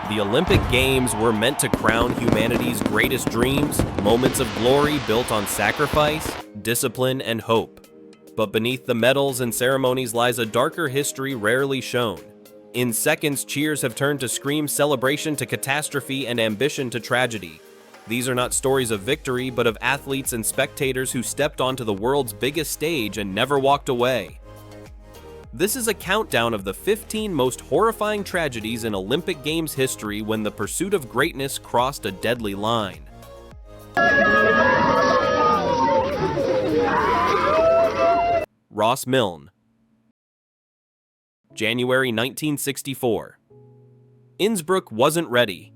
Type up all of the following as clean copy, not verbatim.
The Olympic Games were meant to crown humanity's greatest dreams, moments of glory built on sacrifice, discipline, and hope. But beneath the medals and ceremonies lies a darker history rarely shown. In seconds, cheers have turned to screams, celebration to catastrophe, and ambition to tragedy. These are not stories of victory, but of athletes and spectators who stepped onto the world's biggest stage and never walked away. This is a countdown of the 15 most horrifying tragedies in Olympic Games history when the pursuit of greatness crossed a deadly line. Ross Milne. January 1964. Innsbruck wasn't ready.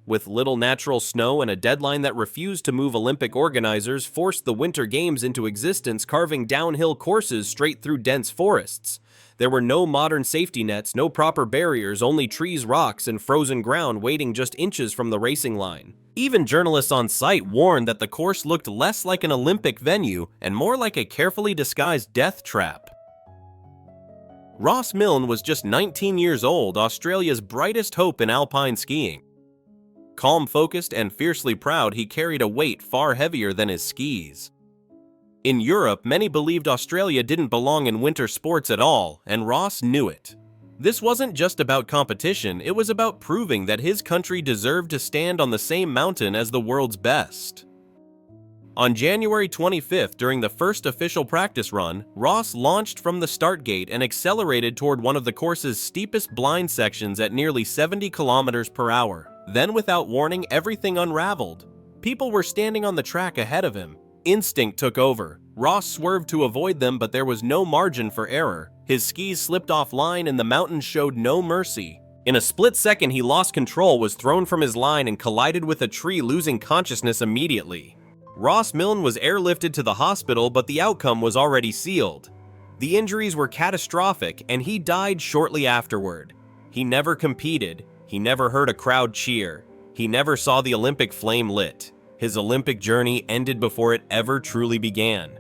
With little natural snow and a deadline that refused to move, Olympic organizers forced the Winter Games into existence, carving downhill courses straight through dense forests. There were no modern safety nets, no proper barriers, only trees, rocks, and frozen ground waiting just inches from the racing line. Even journalists on site warned that the course looked less like an Olympic venue and more like a carefully disguised death trap. Ross Milne was just 19 years old, Australia's brightest hope in alpine skiing. Calm, focused, and fiercely proud, he carried a weight far heavier than his skis. In Europe, many believed Australia didn't belong in winter sports at all, and Ross knew it. This wasn't just about competition, it was about proving that his country deserved to stand on the same mountain as the world's best. On January 25th, during the first official practice run, Ross launched from the start gate and accelerated toward one of the course's steepest blind sections at nearly 70 kilometers per hour. Then, without warning, everything unraveled. People were standing on the track ahead of him. Instinct took over. Ross swerved to avoid them, but there was no margin for error. His skis slipped offline and the mountains showed no mercy. In a split second, he lost control, was thrown from his line, and collided with a tree, losing consciousness immediately. Ross Milne was airlifted to the hospital, but the outcome was already sealed. The injuries were catastrophic, and he died shortly afterward. He never competed. He never heard a crowd cheer. He never saw the Olympic flame lit. His Olympic journey ended before it ever truly began.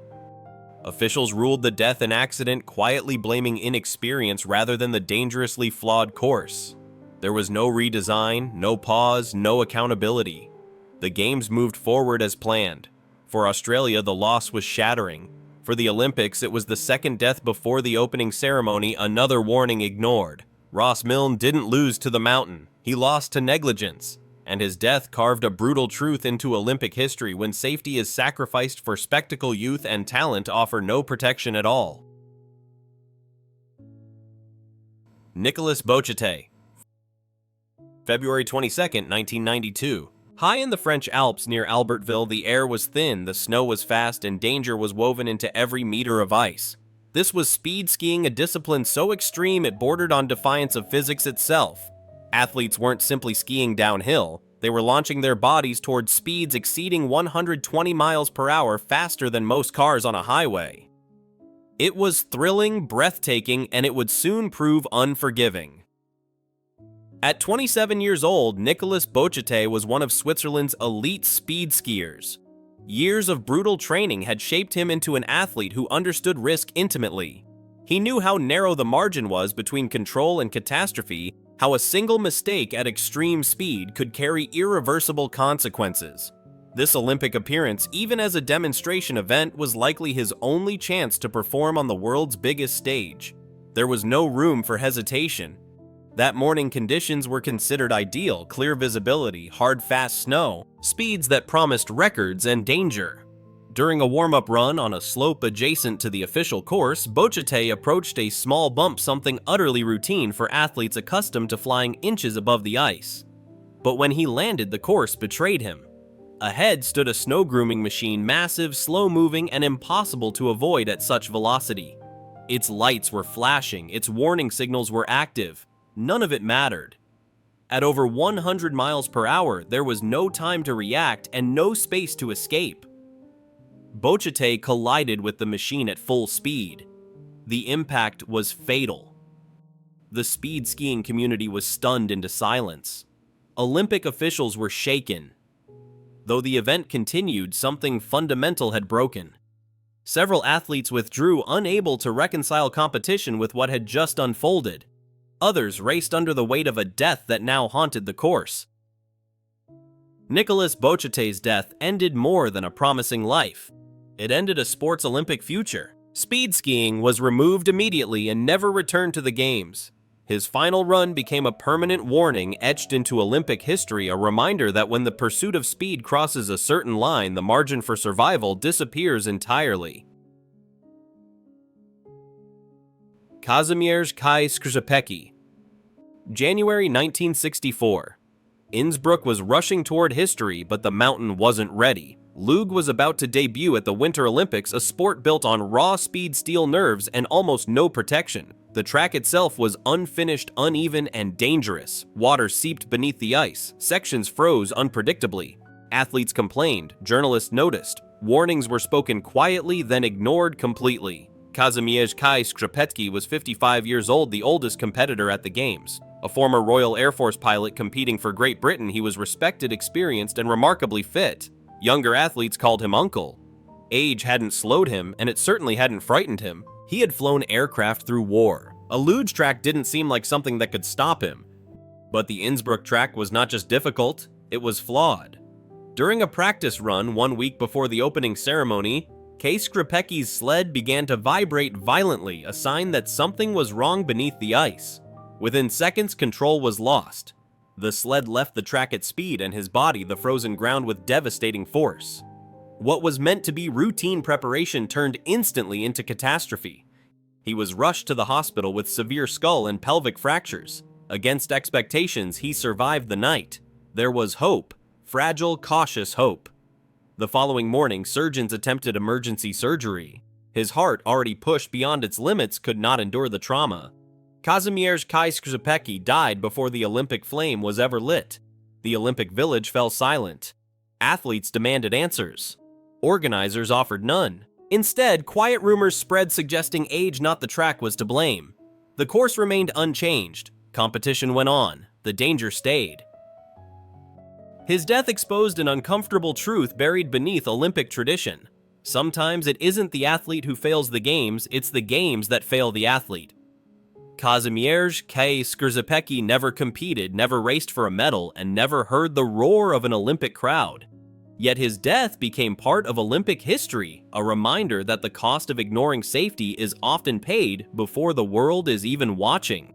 Officials ruled the death an accident, quietly blaming inexperience rather than the dangerously flawed course. There was no redesign, no pause, no accountability. The Games moved forward as planned. For Australia, the loss was shattering. For the Olympics, it was the second death before the opening ceremony, another warning ignored. Ross Milne didn't lose to the mountain, he lost to negligence, and his death carved a brutal truth into Olympic history: when safety is sacrificed for spectacle, youth and talent offer no protection at all. Nicolas Bouchetey. February 22, 1992. High in the French Alps near Albertville, the air was thin, the snow was fast, and danger was woven into every meter of ice. This was speed skiing, a discipline so extreme it bordered on defiance of physics itself. Athletes weren't simply skiing downhill, they were launching their bodies toward speeds exceeding 120 miles per hour, faster than most cars on a highway. It was thrilling, breathtaking, and it would soon prove unforgiving. At 27 years old, Nicolas Bouchetey was one of Switzerland's elite speed skiers. Years of brutal training had shaped him into an athlete who understood risk intimately. He knew how narrow the margin was between control and catastrophe, how a single mistake at extreme speed could carry irreversible consequences. This Olympic appearance, even as a demonstration event, was likely his only chance to perform on the world's biggest stage. There was no room for hesitation. That morning, conditions were considered ideal: clear visibility, hard, fast snow, speeds that promised records and danger. During a warm-up run on a slope adjacent to the official course, Bouchetey approached a small bump, something utterly routine for athletes accustomed to flying inches above the ice. But when he landed, the course betrayed him. Ahead stood a snow grooming machine, massive, slow-moving, and impossible to avoid at such velocity. Its lights were flashing, its warning signals were active. None of it mattered. At over 100 miles per hour, there was no time to react and no space to escape. Bouchetey collided with the machine at full speed. The impact was fatal. The speed skiing community was stunned into silence. Olympic officials were shaken. Though the event continued, something fundamental had broken. Several athletes withdrew, unable to reconcile competition with what had just unfolded. Others raced under the weight of a death that now haunted the course. Nicolas Bochete's death ended more than a promising life. It ended a sport's Olympic future. Speed skiing was removed immediately and never returned to the Games. His final run became a permanent warning etched into Olympic history, a reminder that when the pursuit of speed crosses a certain line, the margin for survival disappears entirely. Kazimierz Kai Skrzypecki. January 1964. Innsbruck was rushing toward history, but the mountain wasn't ready. Luge was about to debut at the Winter Olympics, a sport built on raw speed steel nerves and almost no protection. The track itself was unfinished, uneven, and dangerous. Water seeped beneath the ice. Sections froze unpredictably. Athletes complained. Journalists noticed. Warnings were spoken quietly, then ignored completely. Kazimierz Kai Skrzypecki was 55 years old, the oldest competitor at the Games. A former Royal Air Force pilot competing for Great Britain, he was respected, experienced, and remarkably fit. Younger athletes called him uncle. Age hadn't slowed him, and it certainly hadn't frightened him. He had flown aircraft through war. A luge track didn't seem like something that could stop him. But the Innsbruck track was not just difficult, it was flawed. During a practice run 1 week before the opening ceremony, Kai Skrzypecki's sled began to vibrate violently, a sign that something was wrong beneath the ice. Within seconds, control was lost. The sled left the track at speed and his body the frozen ground with devastating force. What was meant to be routine preparation turned instantly into catastrophe. He was rushed to the hospital with severe skull and pelvic fractures. Against expectations, he survived the night. There was hope, fragile, cautious hope. The following morning, surgeons attempted emergency surgery. His heart, already pushed beyond its limits, could not endure the trauma. Kazimierz Kai Skrzypecki died before the Olympic flame was ever lit. The Olympic Village fell silent. Athletes demanded answers. Organizers offered none. Instead, quiet rumors spread suggesting age, not the track, was to blame. The course remained unchanged. Competition went on. The danger stayed. His death exposed an uncomfortable truth buried beneath Olympic tradition. Sometimes it isn't the athlete who fails the Games, it's the Games that fail the athlete. Kazimierz Kai Skrzypecki never competed, never raced for a medal, and never heard the roar of an Olympic crowd. Yet his death became part of Olympic history, a reminder that the cost of ignoring safety is often paid before the world is even watching.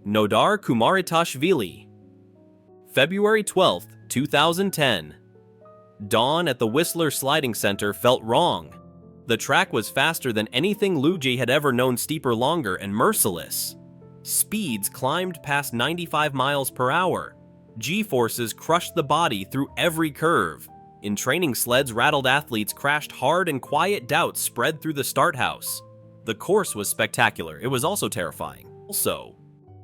Nodar Kumaritashvili. February 12, 2010. Dawn at the Whistler Sliding Center felt wrong. The track was faster than anything Luge had ever known, steeper, longer, and merciless. Speeds climbed past 95 miles per hour. G-forces crushed the body through every curve. In training sleds, rattled athletes crashed hard and quiet doubts spread through the start house. The course was spectacular. It was also terrifying.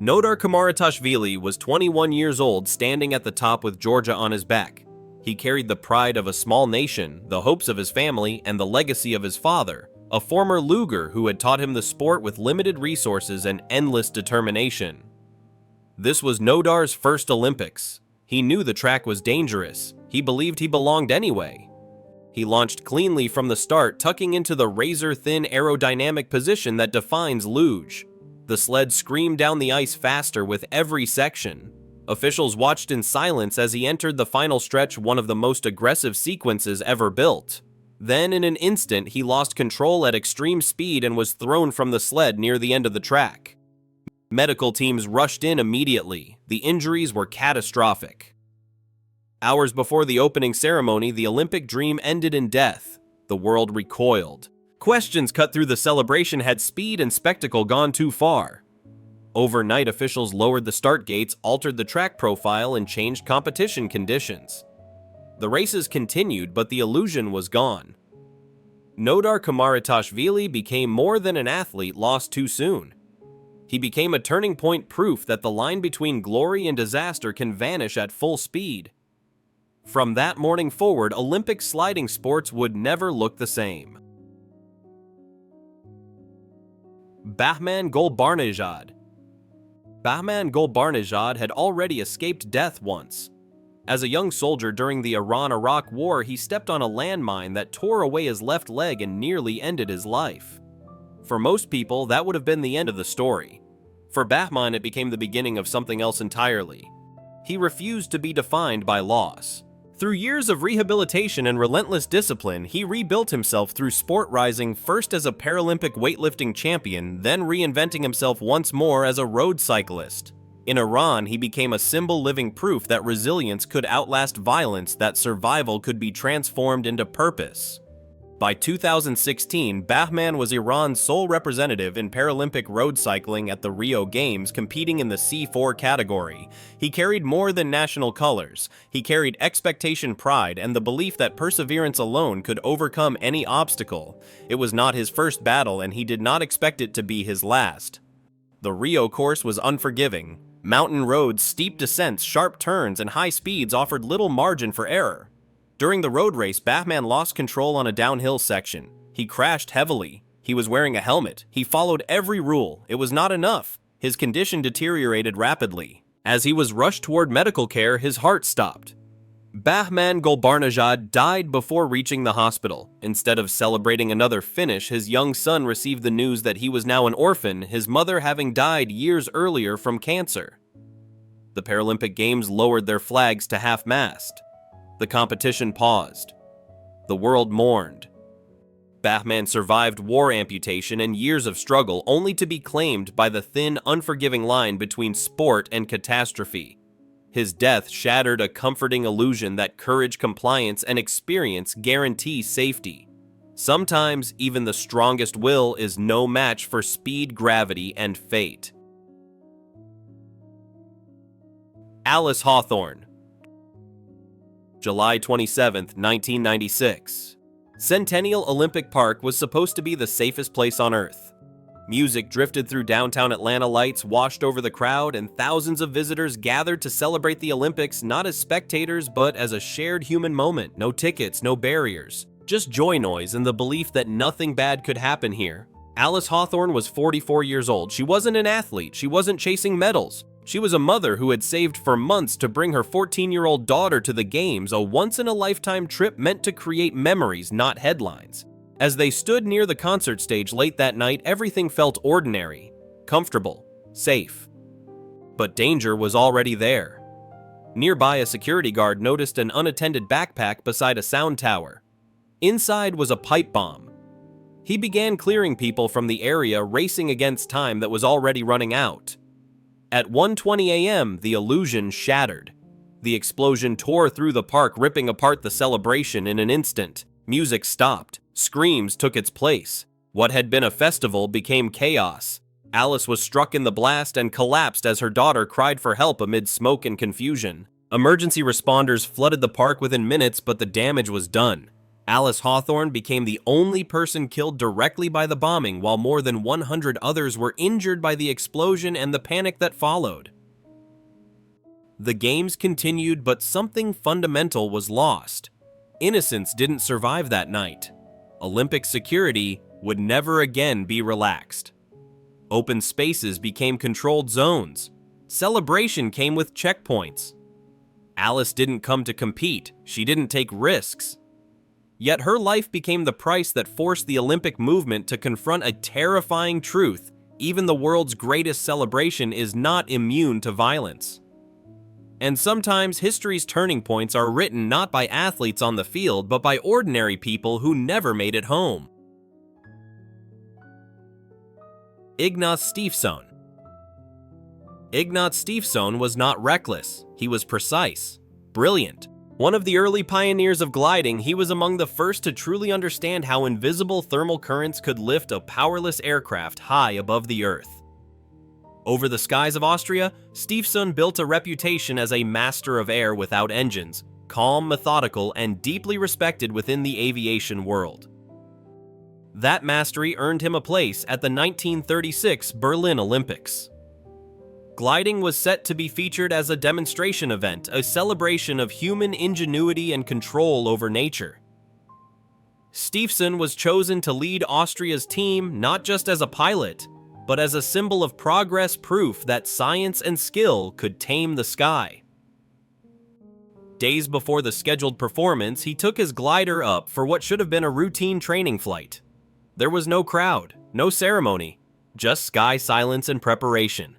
Nodar Kumaritashvili was 21 years old, standing at the top with Georgia on his back. He carried the pride of a small nation, the hopes of his family, and the legacy of his father, a former luger who had taught him the sport with limited resources and endless determination. This was Nodar's first Olympics. He knew the track was dangerous. He believed he belonged anyway. He launched cleanly from the start, tucking into the razor-thin aerodynamic position that defines luge. The sled screamed down the ice faster with every section. Officials watched in silence as he entered the final stretch, one of the most aggressive sequences ever built. Then, in an instant, he lost control at extreme speed and was thrown from the sled near the end of the track. Medical teams rushed in immediately. The injuries were catastrophic. Hours before the opening ceremony, the Olympic dream ended in death. The world recoiled. Questions cut through the celebration. Had speed and spectacle gone too far? Overnight, officials lowered the start gates, altered the track profile, and changed competition conditions. The races continued, but the illusion was gone. Nodar Kumaritashvili became more than an athlete lost too soon. He became a turning point, proof that the line between glory and disaster can vanish at full speed. From that morning forward, Olympic sliding sports would never look the same. Bahman Golbarnejad. Bahman Golbarnejad had already escaped death once. As a young soldier during the Iran-Iraq War, he stepped on a landmine that tore away his left leg and nearly ended his life. For most people, that would have been the end of the story. For Bachmann, it became the beginning of something else entirely. He refused to be defined by loss. Through years of rehabilitation and relentless discipline, he rebuilt himself through sport, rising first as a Paralympic weightlifting champion, then reinventing himself once more as a road cyclist. In Iran, he became a symbol living proof that resilience could outlast violence, that survival could be transformed into purpose. By 2016, Bachmann was Iran's sole representative in Paralympic road cycling at the Rio Games, competing in the C4 category. He carried more than national colors. He carried expectation, pride, and the belief that perseverance alone could overcome any obstacle. It was not his first battle, and he did not expect it to be his last. The Rio course was unforgiving. Mountain roads, steep descents, sharp turns, and high speeds offered little margin for error. During the road race, Bachmann lost control on a downhill section. He crashed heavily. He was wearing a helmet. He followed every rule. It was not enough. His condition deteriorated rapidly. As he was rushed toward medical care, his heart stopped. Bahman Golbarnejad died before reaching the hospital. Instead of celebrating another finish, his young son received the news that he was now an orphan, his mother having died years earlier from cancer. The Paralympic Games lowered their flags to half-mast. The competition paused. The world mourned. Bachmann survived war amputation and years of struggle, only to be claimed by the thin, unforgiving line between sport and catastrophe. His death shattered a comforting illusion that courage, compliance, and experience guarantee safety. Sometimes, even the strongest will is no match for speed, gravity, and fate. Alice Hawthorne. July 27, 1996. Centennial Olympic Park was supposed to be the safest place on Earth. Music drifted through downtown Atlanta, lights washed over the crowd, and thousands of visitors gathered to celebrate the Olympics not as spectators but as a shared human moment. No tickets, no barriers, just joy, noise, and the belief that nothing bad could happen here. Alice Hawthorne was 44 years old. She wasn't an athlete. She wasn't chasing medals. She was a mother who had saved for months to bring her 14-year-old daughter to the games, a once-in-a-lifetime trip meant to create memories, not headlines. As they stood near the concert stage late that night, everything felt ordinary, comfortable, safe. But danger was already there. Nearby, a security guard noticed an unattended backpack beside a sound tower. Inside was a pipe bomb. He began clearing people from the area, racing against time that was already running out. At 1:20 a.m., the illusion shattered. The explosion tore through the park, ripping apart the celebration in an instant. Music stopped. Screams took its place. What had been a festival became chaos. Alice was struck in the blast and collapsed as her daughter cried for help amid smoke and confusion. Emergency responders flooded the park within minutes, but the damage was done. Alice Hawthorne became the only person killed directly by the bombing, while more than 100 others were injured by the explosion and the panic that followed. The games continued, but something fundamental was lost. Innocence didn't survive that night. Olympic security would never again be relaxed. Open spaces became controlled zones. Celebration came with checkpoints. Alice didn't come to compete. She didn't take risks. Yet her life became the price that forced the Olympic movement to confront a terrifying truth: even the world's greatest celebration is not immune to violence. And sometimes history's turning points are written not by athletes on the field, but by ordinary people who never made it home. Ignaz Stefson. Ignaz Stefson was not reckless. He was precise, brilliant. One of the early pioneers of gliding, he was among the first to truly understand how invisible thermal currents could lift a powerless aircraft high above the earth. Over the skies of Austria, Stefson built a reputation as a master of air without engines, calm, methodical, and deeply respected within the aviation world. That mastery earned him a place at the 1936 Berlin Olympics. Gliding was set to be featured as a demonstration event, a celebration of human ingenuity and control over nature. Stefson was chosen to lead Austria's team not just as a pilot, but as a symbol of progress, proof that science and skill could tame the sky. Days before the scheduled performance, he took his glider up for what should have been a routine training flight. There was no crowd, No ceremony, just sky silence and preparation.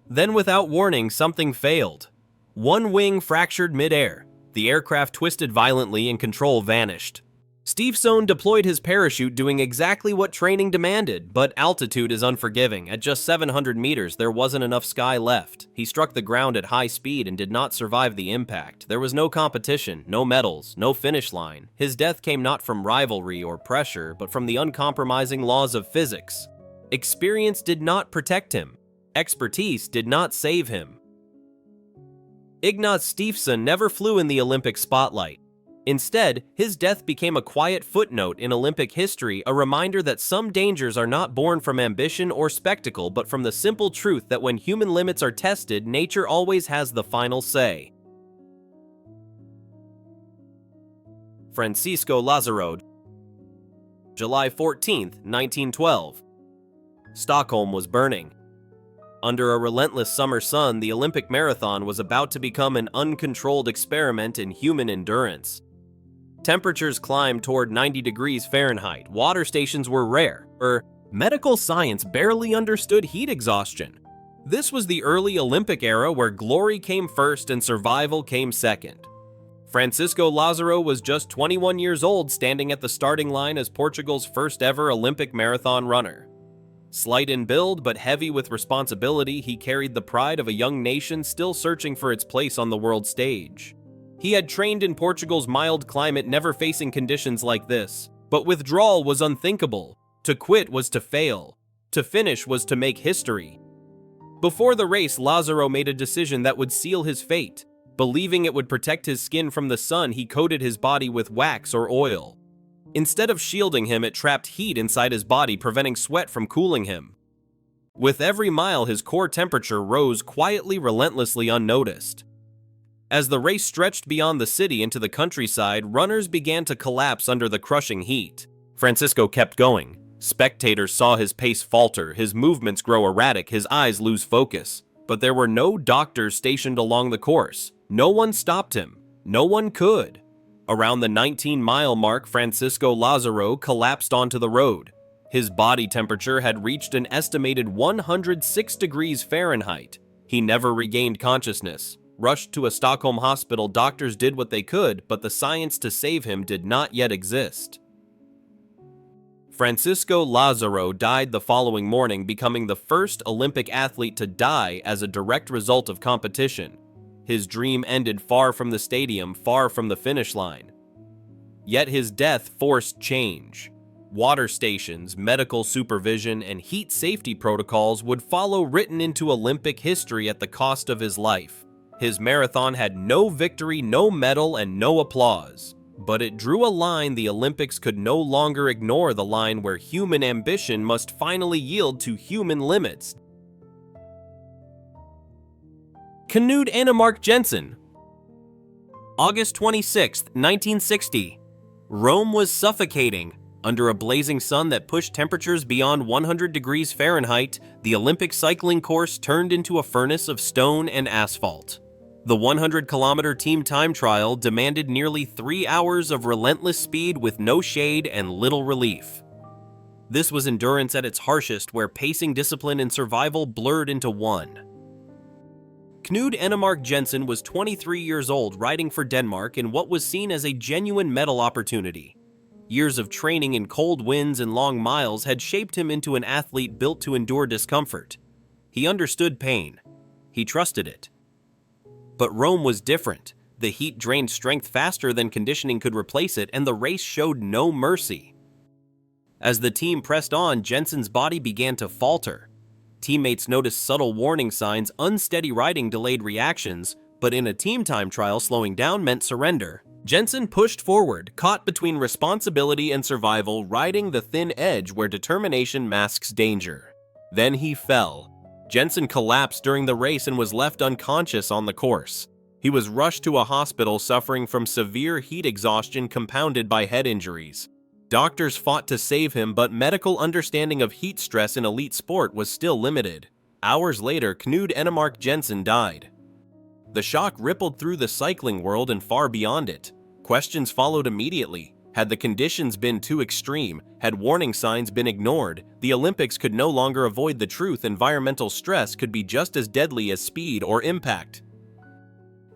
Then without warning, something failed. One wing fractured mid-air. The aircraft twisted violently and control vanished. Steve Sohn deployed his parachute doing exactly what training demanded, but altitude is unforgiving. At just 700 meters, there wasn't enough sky left. He struck the ground at high speed and did not survive the impact. There was no competition, no medals, no finish line. His death came not from rivalry or pressure, but from the uncompromising laws of physics. Experience did not protect him. Expertise did not save him. Ignaz Stefson never flew in the Olympic spotlight. Instead, his death became a quiet footnote in Olympic history, a reminder that some dangers are not born from ambition or spectacle, but from the simple truth that when human limits are tested, nature always has the final say. Francisco Lázaro, July 14, 1912. Stockholm was burning. Under a relentless summer sun, the Olympic marathon was about to become an uncontrolled experiment in human endurance. Temperatures climbed toward 90 degrees Fahrenheit. Water stations were rare. Medical science barely understood heat exhaustion. This was the early Olympic era where glory came first and survival came second. Francisco Lázaro was just 21 years old, standing at the starting line as Portugal's first ever Olympic marathon runner. Slight in build but heavy with responsibility, he carried the pride of a young nation still searching for its place on the world stage. He had trained in Portugal's mild climate, never facing conditions like this. But withdrawal was unthinkable. To quit was to fail. To finish was to make history. Before the race, Lázaro made a decision that would seal his fate. Believing it would protect his skin from the sun, he coated his body with wax or oil. Instead of shielding him, it trapped heat inside his body, preventing sweat from cooling him. With every mile, his core temperature rose quietly, relentlessly, unnoticed. As the race stretched beyond the city into the countryside, runners began to collapse under the crushing heat. Francisco kept going. Spectators saw his pace falter, his movements grow erratic, his eyes lose focus. But there were no doctors stationed along the course. No one stopped him. No one could. Around the 19-mile mark, Francisco Lázaro collapsed onto the road. His body temperature had reached an estimated 106 degrees Fahrenheit. He never regained consciousness. Rushed to a Stockholm hospital, doctors did what they could, but the science to save him did not yet exist. Francisco Lázaro died the following morning, becoming the first Olympic athlete to die as a direct result of competition. His dream ended far from the stadium, far from the finish line. Yet his death forced change. Water stations, medical supervision, and heat safety protocols would follow, written into Olympic history at the cost of his life. His marathon had no victory, no medal, and no applause. But it drew a line the Olympics could no longer ignore, the line where human ambition must finally yield to human limits. Knud Enemark Jensen. August 26, 1960. Rome was suffocating. Under a blazing sun that pushed temperatures beyond 100 degrees Fahrenheit, the Olympic cycling course turned into a furnace of stone and asphalt. The 100-kilometer team time trial demanded nearly 3 hours of relentless speed with no shade and little relief. This was endurance at its harshest, where pacing, discipline, and survival blurred into one. Knud Enemark Jensen was 23 years old, riding for Denmark in what was seen as a genuine medal opportunity. Years of training in cold winds and long miles had shaped him into an athlete built to endure discomfort. He understood pain. He trusted it. But Rome was different. The heat drained strength faster than conditioning could replace it, and the race showed no mercy. As the team pressed on, Jensen's body began to falter. Teammates noticed subtle warning signs, unsteady riding delayed reactions, but in a team time trial, slowing down meant surrender. Jensen pushed forward, caught between responsibility and survival, riding the thin edge where determination masks danger. Then he fell. Jensen collapsed during the race and was left unconscious on the course. He was rushed to a hospital, suffering from severe heat exhaustion compounded by head injuries. Doctors fought to save him, but medical understanding of heat stress in elite sport was still limited. Hours later, Knud Enemark Jensen died. The shock rippled through the cycling world and far beyond it. Questions followed immediately. Had the conditions been too extreme, had warning signs been ignored, the Olympics could no longer avoid the truth. Environmental stress could be just as deadly as speed or impact.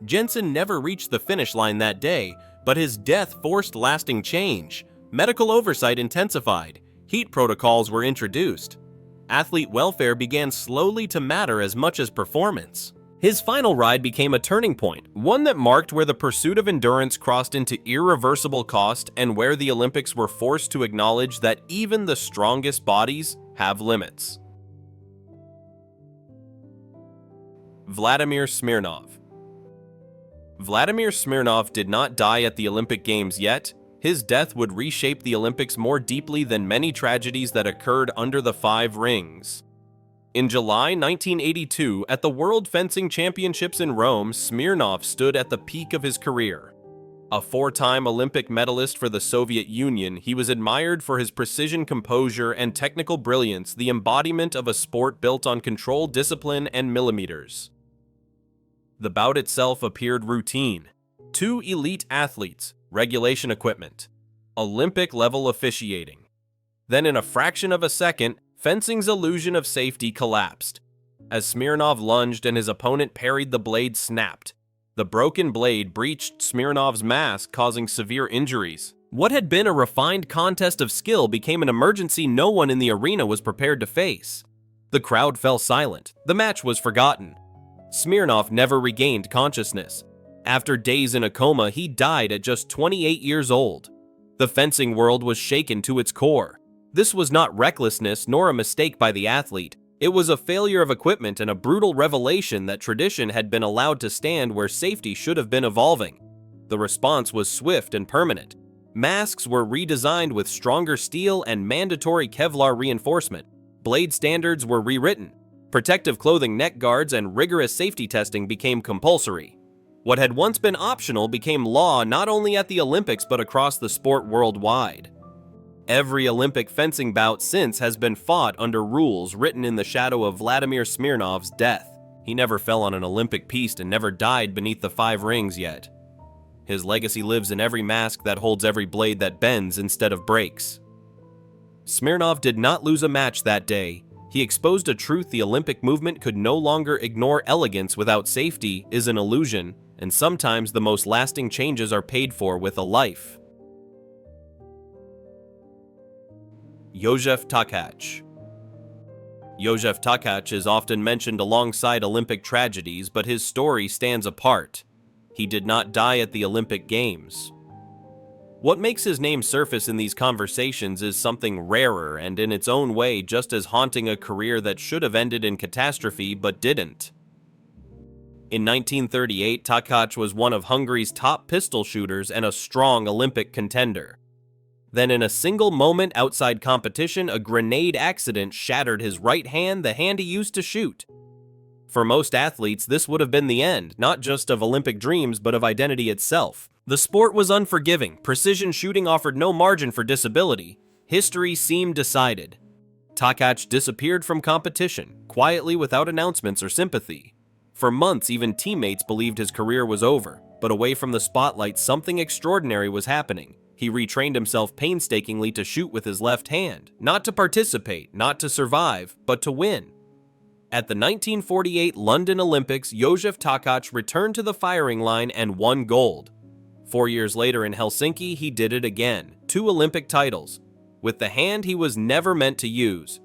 Jensen never reached the finish line that day, but his death forced lasting change. Medical oversight intensified, heat protocols were introduced. Athlete welfare began slowly to matter as much as performance. His final ride became a turning point, one that marked where the pursuit of endurance crossed into irreversible cost and where the Olympics were forced to acknowledge that even the strongest bodies have limits. Vladimir Smirnov. Vladimir Smirnov did not die at the Olympic Games yet. His death would reshape the Olympics more deeply than many tragedies that occurred under the 5 rings. In July 1982, at the World Fencing Championships in Rome, Smirnov stood at the peak of his career. A 4-time Olympic medalist for the Soviet Union, he was admired for his precision, composure, and technical brilliance, the embodiment of a sport built on controlled discipline and millimeters. The bout itself appeared routine. 2 elite athletes, regulation equipment, Olympic-level officiating. Then in a fraction of a second, fencing's illusion of safety collapsed. As Smirnov lunged and his opponent parried, the blade snapped. The broken blade breached Smirnov's mask, causing severe injuries. What had been a refined contest of skill became an emergency no one in the arena was prepared to face. The crowd fell silent. The match was forgotten. Smirnov never regained consciousness. After days in a coma, he died at just 28 years old. The fencing world was shaken to its core. This was not recklessness nor a mistake by the athlete. It was a failure of equipment and a brutal revelation that tradition had been allowed to stand where safety should have been evolving. The response was swift and permanent. Masks were redesigned with stronger steel and mandatory Kevlar reinforcement. Blade standards were rewritten. Protective clothing, neck guards, and rigorous safety testing became compulsory. What had once been optional became law not only at the Olympics but across the sport worldwide. Every Olympic fencing bout since has been fought under rules written in the shadow of Vladimir Smirnov's death. He never fell on an Olympic piste and never died beneath the 5 rings yet. His legacy lives in every mask that holds every blade that bends instead of breaks. Smirnov did not lose a match that day. He exposed a truth the Olympic movement could no longer ignore. Elegance without safety is an illusion, and sometimes the most lasting changes are paid for with a life. Józef Tkacz. Józef Tkacz is often mentioned alongside Olympic tragedies, but his story stands apart. He did not die at the Olympic Games. What makes his name surface in these conversations is something rarer and in its own way just as haunting, a career that should have ended in catastrophe but didn't. In 1938, Tkacz was one of Hungary's top pistol shooters and a strong Olympic contender. Then in a single moment outside competition, a grenade accident shattered his right hand, the hand he used to shoot. For most athletes, this would have been the end, not just of Olympic dreams, but of identity itself. The sport was unforgiving. Precision shooting offered no margin for disability. History seemed decided. Tkacz disappeared from competition, quietly without announcements or sympathy. For months, even teammates believed his career was over, but away from the spotlight, something extraordinary was happening. He retrained himself painstakingly to shoot with his left hand, not to participate, not to survive, but to win. At the 1948 London Olympics, Józef Tkacz returned to the firing line and won gold. 4 years later in Helsinki, he did it again, 2 Olympic titles, with the hand he was never meant to use.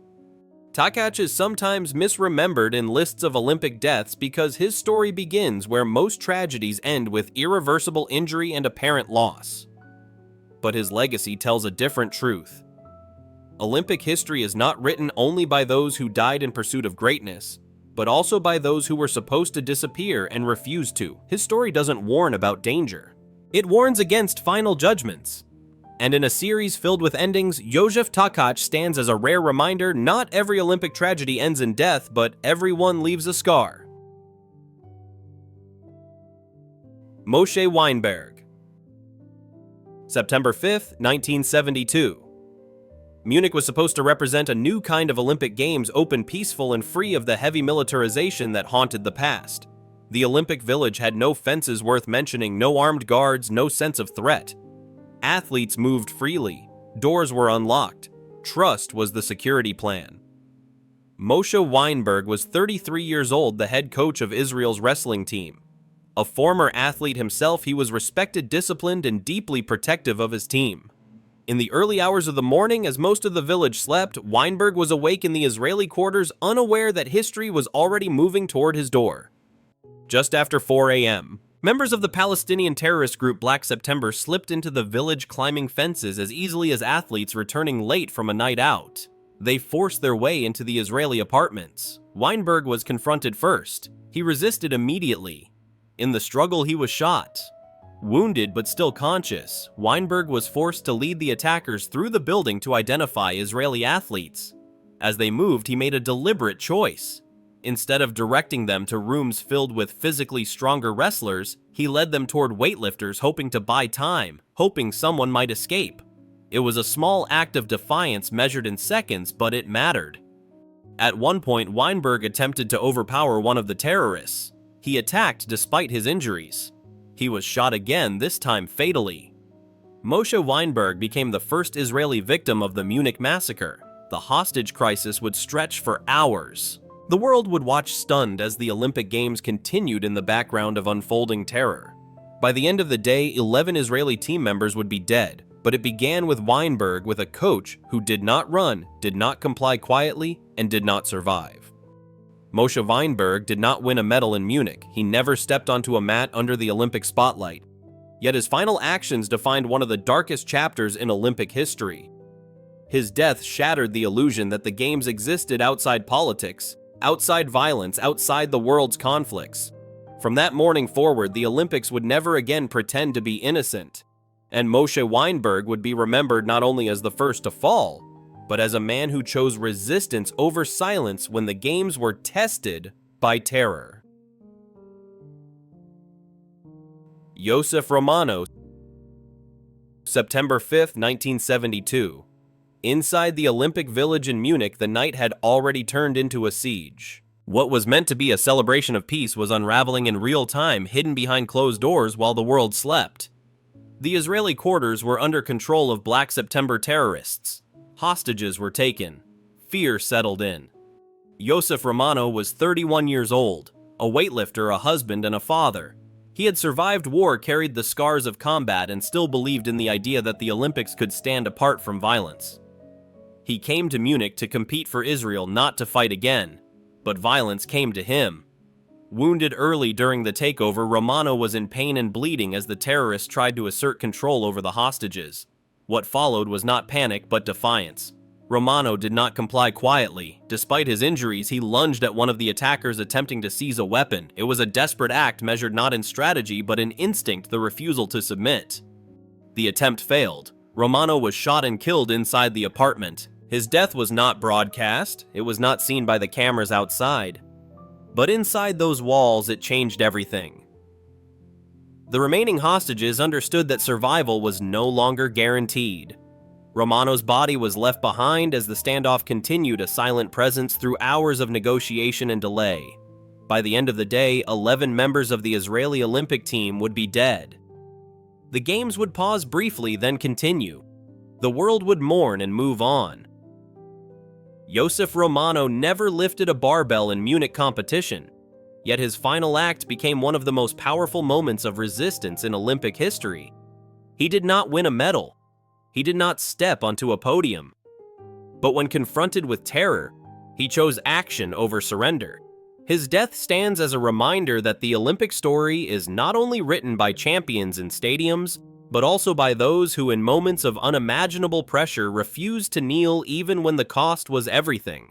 Tkacz is sometimes misremembered in lists of Olympic deaths because his story begins where most tragedies end, with irreversible injury and apparent loss. But his legacy tells a different truth. Olympic history is not written only by those who died in pursuit of greatness, but also by those who were supposed to disappear and refused to. His story doesn't warn about danger. It warns against final judgments. And in a series filled with endings, Józef Tkacz stands as a rare reminder: not every Olympic tragedy ends in death, but everyone leaves a scar. Moshe Weinberg. September 5th, 1972. Munich was supposed to represent a new kind of Olympic Games, open, peaceful, and free of the heavy militarization that haunted the past. The Olympic Village had no fences worth mentioning, no armed guards, no sense of threat. Athletes moved freely. Doors were unlocked. Trust was the security plan. Moshe Weinberg was 33 years old, the head coach of Israel's wrestling team. A former athlete himself, he was respected, disciplined, and deeply protective of his team. In the early hours of the morning, as most of the village slept, Weinberg was awake in the Israeli quarters, unaware that history was already moving toward his door. Just after 4 a.m., members of the Palestinian terrorist group Black September slipped into the village, climbing fences as easily as athletes returning late from a night out. They forced their way into the Israeli apartments. Weinberg was confronted first. He resisted immediately. In the struggle, he was shot. Wounded but still conscious, Weinberg was forced to lead the attackers through the building to identify Israeli athletes. As they moved, he made a deliberate choice. Instead of directing them to rooms filled with physically stronger wrestlers, he led them toward weightlifters, hoping to buy time, hoping someone might escape. It was a small act of defiance measured in seconds, but it mattered. At one point, Weinberg attempted to overpower one of the terrorists. He attacked despite his injuries. He was shot again, this time fatally. Moshe Weinberg became the first Israeli victim of the Munich massacre. The hostage crisis would stretch for hours. The world would watch stunned as the Olympic Games continued in the background of unfolding terror. By the end of the day, 11 Israeli team members would be dead, but it began with Weinberg, with a coach who did not run, did not comply quietly, and did not survive. Moshe Weinberg did not win a medal in Munich. He never stepped onto a mat under the Olympic spotlight. Yet his final actions defined one of the darkest chapters in Olympic history. His death shattered the illusion that the Games existed outside politics, outside violence, outside the world's conflicts. From that morning forward, the Olympics would never again pretend to be innocent, and Moshe Weinberg would be remembered not only as the first to fall, but as a man who chose resistance over silence when the Games were tested by terror. Yosef Romano, September 5, 1972. Inside the Olympic Village in Munich, the night had already turned into a siege. What was meant to be a celebration of peace was unraveling in real time, hidden behind closed doors while the world slept. The Israeli quarters were under control of Black September terrorists. Hostages were taken. Fear settled in. Yosef Romano was 31 years old, a weightlifter, a husband, and a father. He had survived war, carried the scars of combat, and still believed in the idea that the Olympics could stand apart from violence. He came to Munich to compete for Israel, not to fight again, but violence came to him. Wounded early during the takeover, Romano was in pain and bleeding as the terrorists tried to assert control over the hostages. What followed was not panic, but defiance. Romano did not comply quietly. Despite his injuries, he lunged at one of the attackers attempting to seize a weapon. It was a desperate act measured not in strategy, but in instinct, the refusal to submit. The attempt failed. Romano was shot and killed inside the apartment. His death was not broadcast. It was not seen by the cameras outside. But inside those walls, it changed everything. The remaining hostages understood that survival was no longer guaranteed. Romano's body was left behind as the standoff continued, a silent presence through hours of negotiation and delay. By the end of the day, 11 members of the Israeli Olympic team would be dead. The Games would pause briefly, then continue. The world would mourn and move on. Yosef Romano never lifted a barbell in Munich competition, yet his final act became one of the most powerful moments of resistance in Olympic history. He did not win a medal. He did not step onto a podium. But when confronted with terror, he chose action over surrender. His death stands as a reminder that the Olympic story is not only written by champions in stadiums, but also by those who in moments of unimaginable pressure refused to kneel even when the cost was everything.